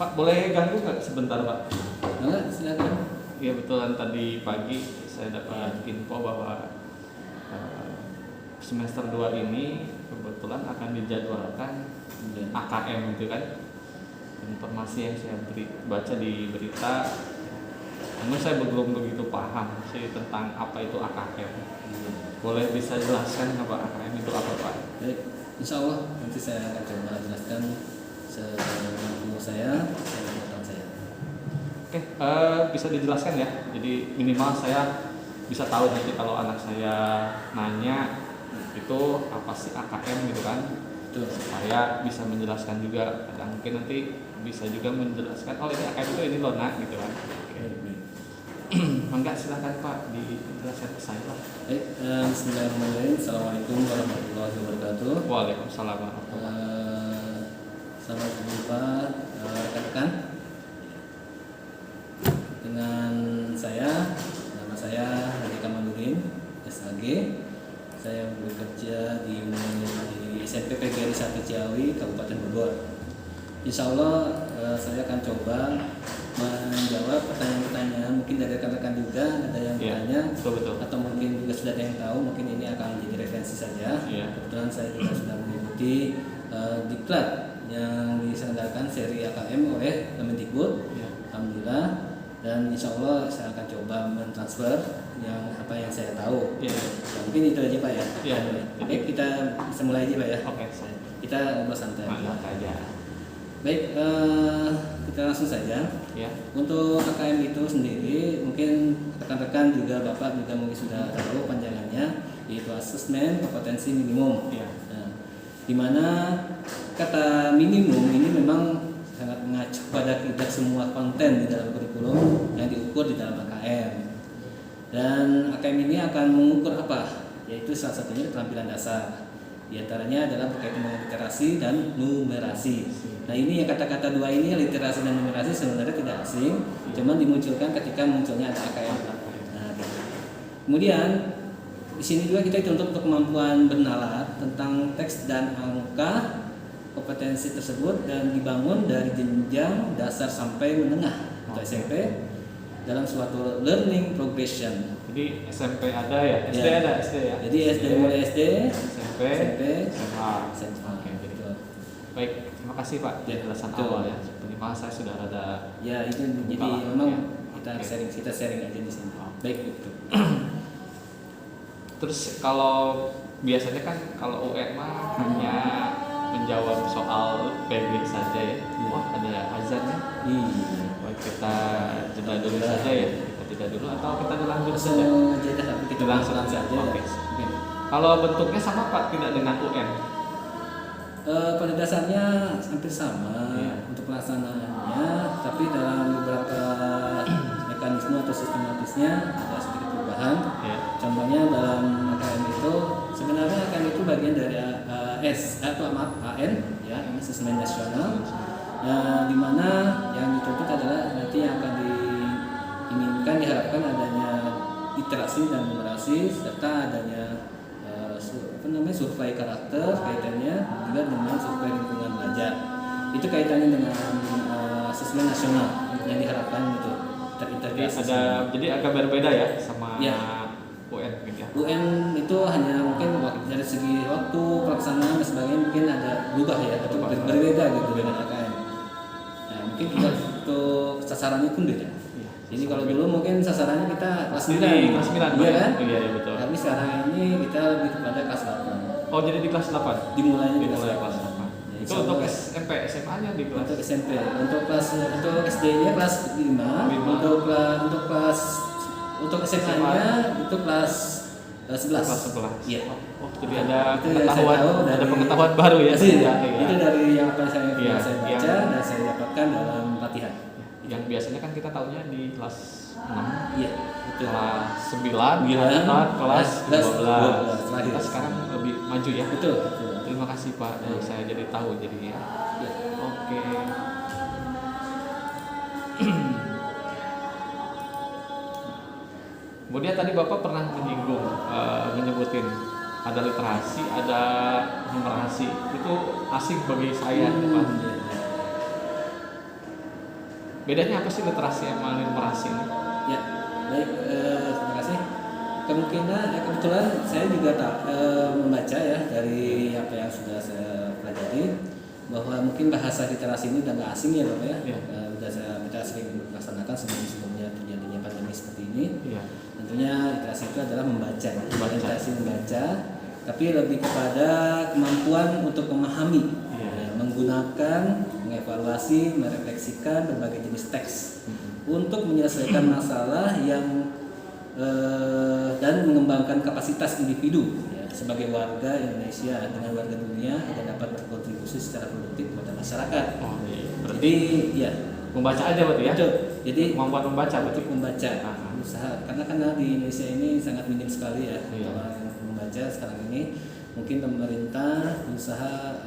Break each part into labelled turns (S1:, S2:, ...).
S1: Pak, boleh ganggu nggak sebentar, Pak?
S2: Enggak, silakan.
S1: Iya, betulan tadi pagi saya dapat info bahwa semester 2 ini kebetulan akan dijadwalkan AKM gitu kan. Informasi yang saya baca di berita, namun saya belum begitu paham sih tentang apa itu AKM. Boleh bisa jelaskan nggak Pak, AKM itu apa Pak?
S2: Baik, insya Allah nanti saya akan coba jelaskan semampu saya pengetahuan saya.
S1: Oke, bisa dijelaskan ya. Jadi minimal saya bisa tahu nanti kalau anak saya nanya itu apa sih AKM gitu kan.
S2: Betul.
S1: Supaya bisa menjelaskan juga. Dan mungkin nanti bisa juga menjelaskan, oh ini AKM itu ini loh nak gitu kan. Oke. Mangga silakan Pak dijelaskan ke saya Pak.
S2: Baik, bismillahirrahmanirrahim. Assalamualaikum warahmatullahi wabarakatuh.
S1: Waalaikumsalam warahmatullahi wabarakatuh.
S2: Selamat berjumpa rekan-rekan. Dengan saya, nama saya Hadi Kamaludin, SAG. Saya bekerja di SMP PGRI 1 Ciawi, Kabupaten Bogor. Insya Allah saya akan coba menjawab pertanyaan-pertanyaan mungkin dari rekan-rekan juga ada yang bertanya,
S1: betul.
S2: atau mungkin juga sudah ada yang tahu, mungkin ini akan menjadi referensi saja. Kebetulan saya juga sudah mengikuti diklat yang diselenggarakan seri AKM oleh Kemendikbud, alhamdulillah, dan insya Allah saya akan coba mentransfer yang apa yang saya tahu. Ya, mungkin itu aja Pak ya. Baik, kita bisa mulai aja Pak ya.
S1: Oke.
S2: Kita ngobrol santai.
S1: Mantap aja.
S2: Baik, kita langsung saja.
S1: Ya.
S2: Untuk AKM itu sendiri, mungkin rekan-rekan juga Bapak juga mungkin sudah tahu panjangannya, yaitu asesmen kompetensi minimum. Nah, di mana kata minimum ini memang sangat mengacu pada tidak semua konten di dalam kurikulum yang diukur di dalam AKM. Dan AKM ini akan mengukur apa? Yaitu salah satunya keterampilan dasar. Di antaranya adalah berkaitan dengan literasi dan numerasi. Nah, ini yang kata-kata dua ini, literasi dan numerasi, sebenarnya tidak asing, cuman dimunculkan ketika munculnya ada AKM. Nah, gitu. Kemudian di sini juga kita dituntut untuk kemampuan bernalar tentang teks dan angka kompetensi tersebut dan dibangun dari jenjang dasar sampai menengah atau SMP dalam suatu learning progression.
S1: Jadi SMP ada ya? SD ada, SD ya?
S2: Jadi SD mulai SD,
S1: SMP, SMA.
S2: Oke, betul.
S1: Baik, terima kasih Pak penjelasan awal ya. Minimal saya sudah ada.
S2: Ya, itu jadi memang kita sharing aja di sini. Baik, betul.
S1: Terus kalau biasanya kan kalau UN mah hanya menjawab soal PB saja ya. Wah, ada azannya. Baik, kita jeda dulu saja ya. Kita jeda dulu atau kita lanjut saja?
S2: Kita langsung saja.
S1: Oke. Kalau bentuknya sama Pak, tidak dengan UN?
S2: Pada dasarnya hampir sama untuk pelaksanaannya, tapi dalam beberapa mekanisme atau sistematisnya ada sedikit perubahan. Contohnya dalam AKM itu, sebenarnya AKM itu bagian dari AN, ya, Asesmen Nasional, di mana yang dituntut adalah nanti yang akan diinginkan, diharapkan adanya literasi dan numerasi serta adanya survei karakter kaitannya juga dengan survei lingkungan belajar. Itu kaitannya dengan asesmen nasional yang diharapkan itu terintegrasi.
S1: Jadi agak berbeda ya sama UN gitu ya.
S2: UN itu hanya mungkin dari segi waktu pelaksanaan dan sebagainya mungkin ada berubah ya atau berbeda gitu dengan AKM. Nah, mungkin juga untuk sasarannya pun beda. Jadi kalau dulu mungkin sasarannya kita kelas 9, iya kan?
S1: Iya betul.
S2: Tapi sekarang ini kita lebih kepada kelas 8.
S1: Oh, jadi di kelas 8?
S2: Dimulainya di
S1: kelas 8.
S2: Ya,
S1: itu untuk SMP, SMA-nya di kelas?
S2: Untuk SMP, untuk SD-nya kelas 5. Untuk SMA-nya itu kelas 11.
S1: Kelas 11.
S2: Iya.
S1: Oh, jadi ada pengetahuan baru ya?
S2: Itu dari yang apa saya baca dan saya dapatkan dalam pelatihan.
S1: Yang biasanya kan kita tahunya di kelas 6,
S2: iya, betul.
S1: Kelas 9, kelas 12. Kita sekarang lebih maju ya.
S2: Betul.
S1: Terima kasih Pak, saya jadi tahu jadi ya. Oke. Kemudian tadi Bapak pernah menyinggung, menyebutin ada literasi, ada numerasi. Itu asing bagi saya, Pak. Bedanya apa sih literasi sama numerasi ini?
S2: Ya, baik, terima kasih. Kebetulan saya juga membaca ya dari apa yang sudah saya pelajari, bahwa mungkin bahasa literasi ini udah nggak asing ya Bapak ya. Kita sering laksanakan sebelumnya terjadinya pandemi seperti ini.
S1: Ya.
S2: Tentunya literasi itu adalah membaca. Literasi membaca, tapi lebih kepada kemampuan untuk memahami, menggunakan, mengevaluasi, merefleksikan berbagai jenis teks untuk menyelesaikan masalah yang dan mengembangkan kapasitas individu ya, sebagai warga Indonesia dengan warga dunia agar dapat berkontribusi secara produktif kepada masyarakat.
S1: Oh, iya. Berarti
S2: Jadi ya
S1: membaca aja berarti ya?
S2: betul. Jadi
S1: kemampuan membaca
S2: untuk membaca usaha, karena di Indonesia ini sangat minim sekali ya orang yang membaca sekarang ini. Mungkin pemerintah berusaha,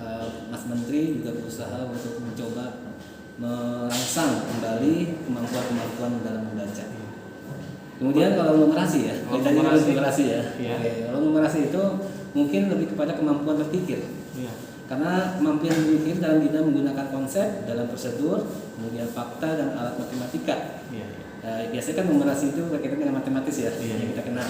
S2: Mas Menteri juga berusaha untuk mencoba merangsang kembali kemampuan dalam membaca. Kemudian kalau numerasi ya, numerasi ya.
S1: Iya.
S2: Kalau numerasi itu mungkin lebih kepada kemampuan berpikir.
S1: Iya.
S2: Karena kemampuan berpikir dalam bidang menggunakan konsep dalam prosedur, kemudian fakta dan alat matematika.
S1: Iya.
S2: Biasanya kan numerasi itu berkaitan dengan matematis ya, yang kita kenal.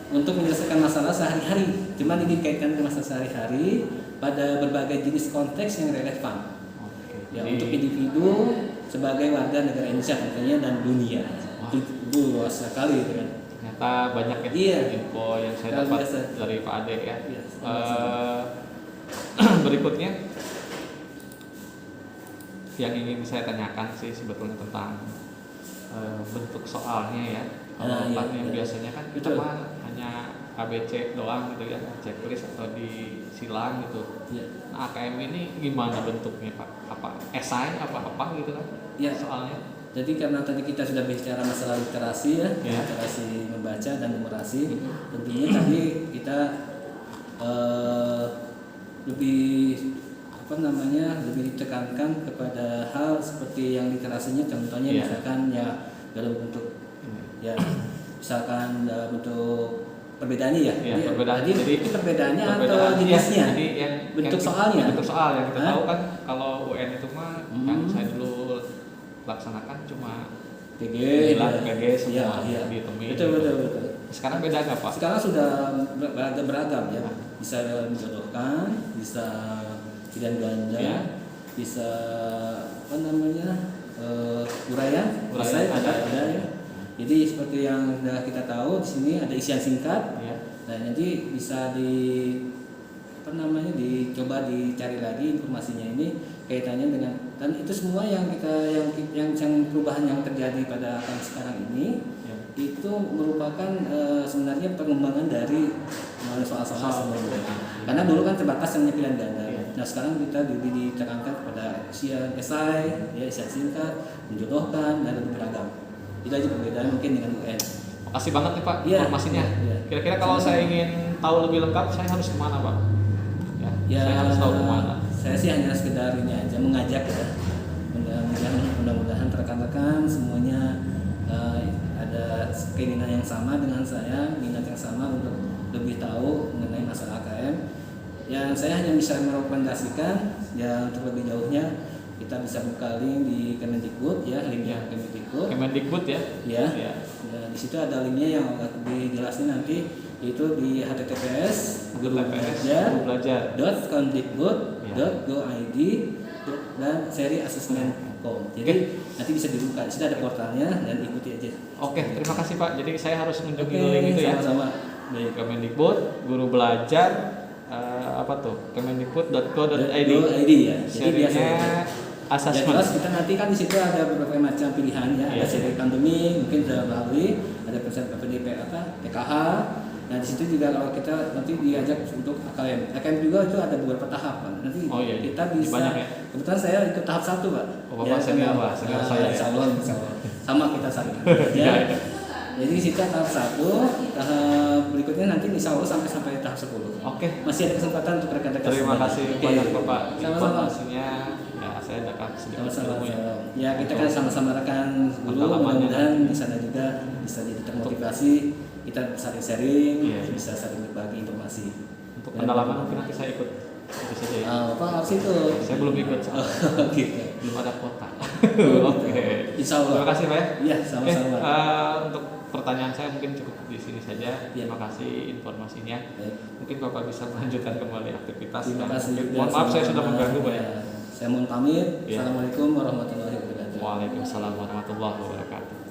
S2: Untuk menyelesaikan masalah sehari-hari, cuman ini dikaitkan dengan masalah sehari-hari pada berbagai jenis konteks yang relevan. Ya, untuk individu sebagai warga negara Indonesia tentunya dan dunia. Itu luas sekali itu kan.
S1: Ternyata banyak info yang saya dapat dari Pak Ade ya. Berikutnya yang ingin saya tanyakan sih sebetulnya tentang bentuk soalnya ya. Kalau yang biasanya kan kita mah hanya ABC doang gitu ya, checklist atau disilang gitu. Nah, AKM ini gimana bentuknya Pak? Apa esai apa gitu kan?
S2: Ya,
S1: soalnya.
S2: Jadi karena tadi kita sudah bicara masalah literasi ya, literasi membaca dan numerasi, tentunya tadi kita lebih lebih ditekankan kepada hal seperti yang literasinya, contohnya misalkan ya dalam bentuk misalkan dalam bentuk perbedaannya ya. Jadi itu perbedaannya atau jenisnya?
S1: Jadi
S2: bentuk soalnya.
S1: Bentuk soal yang kita tahu kan kalau UN itu mah yang saya dulu laksanakan cuma
S2: PG
S1: semua ditemuin.
S2: Betul.
S1: Sekarang beda nggak Pak?
S2: Sekarang sudah beragam ya. Bisa menjodohkan, bisa pilihan ganda, bisa uraian ada ya. Jadi seperti yang sudah kita tahu di sini ada isian singkat, dan nanti bisa dicoba dicari lagi informasinya ini kaitannya dengan, dan itu semua yang perubahan yang terjadi pada akan sekarang ini itu merupakan sebenarnya pengembangan dari soal-soal sebelumnya. Karena dulu kan terbatas hanya pilihan ganda. Nah sekarang kita ditekankan kepada isian esai, isian singkat, menjodohkan dan lebih beragam. Itu aja perbedaan mungkin dengan UN.
S1: Makasih banget nih Pak informasinya. Kira-kira kalau saya ingin tahu lebih lengkap, saya harus kemana Pak? Saya harus tahu kemana?
S2: Saya sih hanya sekedar ini aja mengajak ya. Mudah-mudahan rekan-rekan semuanya ada keinginan yang sama dengan saya, minat yang sama untuk lebih tahu mengenai masalah AKM. Yang saya hanya bisa merekomendasikan ya untuk lebih jauhnya kita bisa buka link di Kemendikbud linknya Kemendikbud ya. Di situ ada linknya yang akan dijelasin nanti, itu di https gurubelajar.kemendikbud.go.id dan seri assessment.com. Jadi nanti bisa dibuka, di situ ada portalnya dan ikuti aja.
S1: Oke, terima kasih Pak. Jadi saya harus mengunjungi link itu ya.
S2: Sama-sama.
S1: Dari Kemendikbud, Guru Belajar kemendikbud.go.id
S2: ya. Jadi biasanya
S1: asesmen.
S2: Jelas kita nanti kan di situ ada berbagai macam pilihan ya. Ada seri pandemi, mungkin sudah melalui, ada persen PKH. Nah di situ juga kalau kita nanti diajak untuk AKM juga itu ada beberapa tahapan. Nanti kita bisa. Kebetulan saya ikut tahap 1 Pak.
S1: Bapak senior saya.
S2: Insya Allah. Sama kita saling. Jadi di situ tahap 1, tahap berikutnya nanti insya Allah sampai tahap 10.
S1: Oke.
S2: Masih ada kesempatan untuk rekan-rekan.
S1: Terima kasih banyak Bapak.
S2: Sama-sama.
S1: Informasinya saya dapat sedikit ilmu
S2: ya. Kita kan sama-sama rekan guru, mudah-mudahan di sana juga bisa jadi termotivasi, kita saling sharing, bisa saling berbagi informasi.
S1: Untuk pendalaman mungkin nanti saya ikut itu saja ya.
S2: Apa harus itu?
S1: Saya belum ikut.
S2: Gitu.
S1: belum ada kuota.
S2: Oh,
S1: Oke.
S2: Insya Allah.
S1: Terima kasih Pak ya.
S2: Iya, sama-sama.
S1: Untuk pertanyaan saya mungkin cukup di sini saja.
S2: Ya.
S1: Terima kasih informasinya.
S2: Baik.
S1: Mungkin Bapak bisa melanjutkan kembali aktivitas.
S2: Terima kasih.
S1: Mohon maaf saya sudah mengganggu Pak ya.
S2: Saya mohon pamit.
S1: Ya.
S2: Assalamualaikum warahmatullahi wabarakatuh.
S1: Waalaikumsalam warahmatullahi wabarakatuh.